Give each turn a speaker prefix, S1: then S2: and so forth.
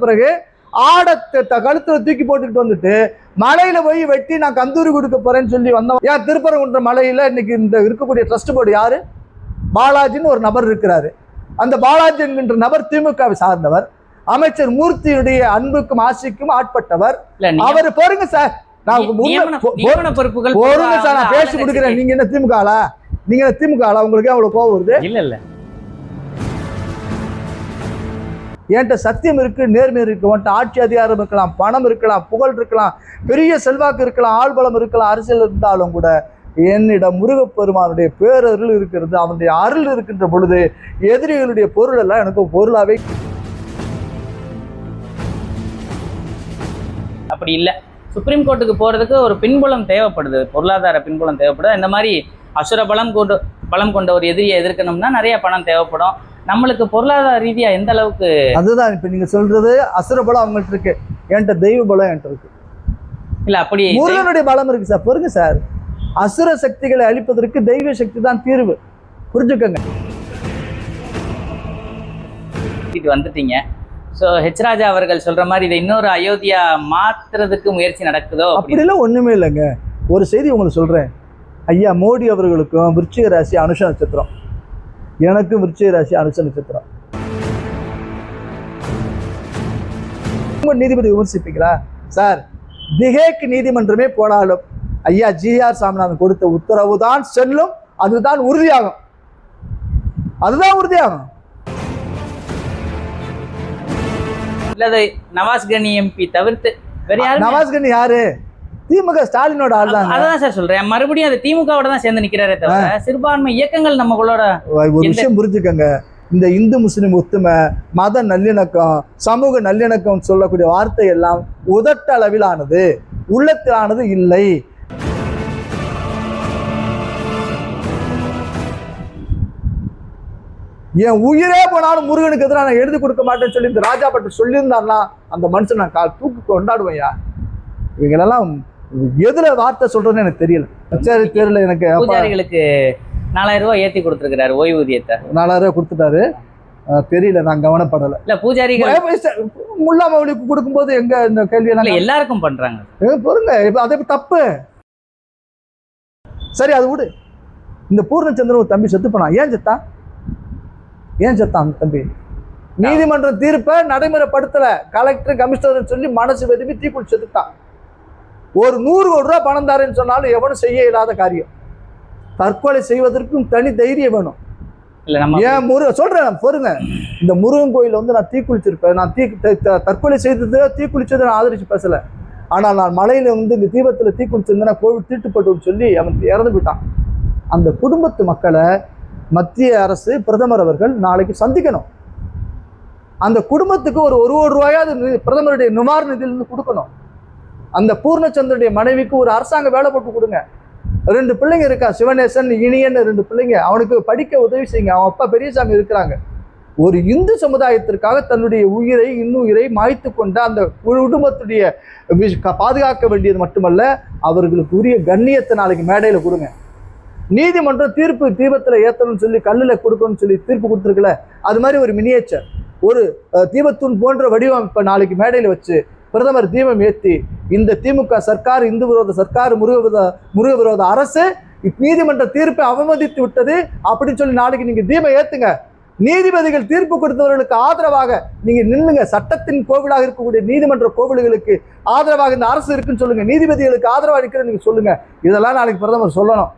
S1: பிறகு ஆடத்தை கழுத்துல தூக்கி போட்டுக்கிட்டு வந்துட்டு மலையில போய் வெட்டி நான் கந்தூரி கொடுக்க போறேன்னு சொல்லி வந்தோம். ஏன் திருப்பரங்குன்ற மலையில இன்னைக்கு இந்த இருக்கக்கூடிய ட்ரஸ்ட் போர்டு யாரு? பாலாஜின்னு ஒரு நபர் இருக்கிறாரு. அந்த பாலாஜி என்கின்ற நபர் திமுகவை சார்ந்தவர். அமைச்சர் மூர்த்தியுடைய அன்புக்கும் ஆசைக்கும் ஆட்பட்டவர். அவர் போருங்க சார், போருங்க சார், நான் பேசி கொடுக்கிறேன். நீங்க என்ன திமுக? நீங்க திமுக? உங்களுக்கு அவ்வளவு கோவம் வருது?
S2: இல்ல இல்ல,
S1: என்கிட்ட சத்தியம் இருக்கு, நேர்மை இருக்கு, உன்ட்ட ஆட்சி அதிகாரம் இருக்கலாம், பணம் இருக்கலாம், புகழ் இருக்கலாம், பெரிய செல்வாக்கு இருக்கலாம், ஆள்பலம் இருக்கலாம், அரசியல் இருந்தாலும் கூட என்னிடம் முருகப்பெருமானுடைய பேரருள் இருக்கிறது. அவனுடைய அருள் இருக்கின்ற பொழுது எதிரிகளுடைய பொருள் எல்லாம் எனக்கு பொருளாவே.
S2: அப்படி இல்லை. சுப்ரீம் கோர்ட்டுக்கு போறதுக்கு ஒரு பின்புலம் தேவைப்படுது, பொருளாதார பின்புலம் தேவைப்படுது. இந்த மாதிரி அசுர பலம் கொண்ட ஒரு எதிரியை எதிர்க்கணும்னா நிறைய பணம் தேவைப்படும். நம்மளுக்கு பொருளாதார ரீதியா எந்த அளவுக்கு? அதுதான் இப்ப நீங்க சொல்றது. அசுர பலம் அவங்கள்ட்ட இருக்கு, என்கிட்ட தெய்வ பலம் என்கிட்ட இருக்கு. இல்ல அப்படி முருகனுடைய பலம் இருக்கு சார். பொறுங்க சார், அசுர சக்திகளை அழிப்பதற்கு தெய்வ சக்தி தான் தீர்வு, புரிஞ்சுக்கங்க. வந்துட்டீங்க. ஸோ ஹெச் ராஜா அவர்கள் சொல்ற மாதிரி இதை இன்னொரு அயோத்தியா மாத்துறதுக்கு முயற்சி நடக்குதோ?
S1: அப்படிலாம் ஒண்ணுமே இல்லைங்க. ஒரு செய்தி உங்களுக்கு சொல்றேன். ஐயா மோடி அவர்களுக்கும் விருச்சிக ராசி அனுஷ நட்சத்திரம், எனக்கும் விருச்சிக ராசி அனுஷ நட்சத்திரம். நீதிபதி விமர்சிப்பீங்களா சார்? திகேக்கு நீதிமன்றமே போனாலும் ஐயா ஜிஆர் சாமிநாதன் கொடுத்த உத்தரவு தான் செல்லும், அதுதான் உறுதியாகும், அதுதான் உறுதியாகும்.
S2: நவாஸ் கனி எம்பி தவிர்த்து வேற யாரு?
S1: நவாஸ் கனி யாரு? திமுக ஸ்டாலினோட ஆள் தான்.
S2: அதான் சார் சொல்றேன், மறுபடியும் அது திமுகவோட தான் சேர்ந்து நிக்கிறாரே தவிர சிறுபான்மை இயக்கங்கள் நம்மளோட. ஒரு விஷயம் புரிஞ்சுக்கங்க, இந்த இந்து முஸ்லிம் ஒத்துமை, மத நல்லிணக்கம், சமூக நல்லிணக்கம் சொல்லக்கூடிய வார்த்தை எல்லாம் உதட்டளவிலானது, உள்ளத்திலானது இல்லை. என் உயிரே போனாலும் முருகனுக்கு எதிராக நான் எழுதி கொடுக்க மாட்டேன்னு சொல்லி இந்த ராஜா பட்டு சொல்லியிருந்தாருன்னா அந்த மனுஷன் நான் தூக்கு கொண்டாடுவேன்யா. இவங்களெல்லாம் எதுல வார்த்தை சொல்றதுன்னு எனக்கு தெரியல. சரி, தெரியல எனக்கு. பூஜாரிகளுக்கு 4000 ரூபாய் ஏற்றி கொடுத்துருக்காரு ஓய்வூதியத்தை.
S1: 4000 ரூபாய் கொடுத்துட்டாரு, தெரியல, நான் கவனப்படலை.
S2: இல்ல பூஜாரிகள்
S1: முல்லா மௌலிக்கு கொடுக்கும்போது எங்க இந்த கேள்வி எல்லாம்
S2: எல்லாருக்கும் பண்றாங்க.
S1: பொருங்க, இப்ப அதே தப்பு. சரி, அது விடு. இந்த பூர்ணச்சந்திரன் ஒரு தம்பி செத்து போனா, ஏன் செத்தான்? ஏன் செத்தான் அந்த தம்பி? நீதிமன்றம் தீர்ப்பை நடைமுறைப்படுத்தல, கலெக்டர் கமிஷனர் சொல்லி மனசு வெதுப்பி தீக்குள் செத்துட்டான். ஒரு 100 கோடி ரூபாய் பணம் தாரேன்னு சொன்னாலும் எவனும் செய்ய இயலாத காரியம். தற்கொலை செய்வதற்கும் தனி தைரியம் வேணும். ஏன் சொல்றேன் பொறுங்க, இந்த முருகன் கோயில் வந்து நான் தீக்குளிச்சிருப்பேன், நான் தற்கொலை செய்தது தீக்குளிச்சதை நான் ஆதரிச்சு பேசல. ஆனால் நான் மலையில வந்து இந்த தீபத்துல தீக்குளிச்சிருந்தேன், கோவில் தீட்டுப்பட்டு சொல்லி அவன் இறந்து போயிட்டான். அந்த குடும்பத்து மக்களை மத்திய அரசு, பிரதமர் அவர்கள் நாளைக்கு சந்திக்கணும். அந்த குடும்பத்துக்கு ஒரு 1 கோடி ரூபாயாவது பிரதமருடைய நிவாரண நிதியிலிருந்து கொடுக்கணும். அந்த பூர்ணச்சந்திரனுடைய மனைவிக்கு ஒரு அரசாங்க வேலை போட்டு கொடுங்க. 2 பிள்ளைங்க இருக்கா, சிவநேசன், இனியன் 2 பிள்ளைங்க. அவனுக்கு படிக்க உதவி செய்யுங்க. அவன் அப்பா பெரியசாமி இருக்கிறாங்க. ஒரு இந்து சமுதாயத்திற்காக தன்னுடைய உயிரை, இன்னுயிரை மாய்த்து கொண்ட அந்த குடும்பத்துடைய பாதுகாக்க வேண்டியது மட்டுமல்ல, அவர்களுக்கு உரிய கண்ணியத்தை நாளைக்கு மேடையில் கொடுங்க. நீதிமன்றம் தீர்ப்பு தீபத்தில் ஏற்றணும்னு சொல்லி கல்லில் கொடுக்கணும்னு சொல்லி தீர்ப்பு கொடுத்துருக்கல, அது மாதிரி ஒரு மினியேச்சர், ஒரு தீபத்தூண் போன்ற வடிவமைப்பை நாளைக்கு மேடையில் வச்சு பிரதமர் தீபம் ஏற்றி இந்த திமுக சர்க்கார், இந்து விரோத சர்க்கார், முருக விரோத அரசு நீதிமன்ற தீர்ப்பை அவமதித்து விட்டது அப்படின்னு சொல்லி நாளைக்கு நீங்க தீபம் ஏத்துங்க. நீதிபதிகள் தீர்ப்பு கொடுத்தவர்களுக்கு ஆதரவாக நீங்க நின்னுங்க. சட்டத்தின் கோவிலாக இருக்கக்கூடிய நீதிமன்ற கோவில்களுக்கு ஆதரவாக இந்த அரசு இருக்குன்னு சொல்லுங்க. நீதிபதிகளுக்கு ஆதரவாக இருக்கிற நீங்க சொல்லுங்க. இதெல்லாம் நாளைக்கு பிரதமர் சொல்லணும்.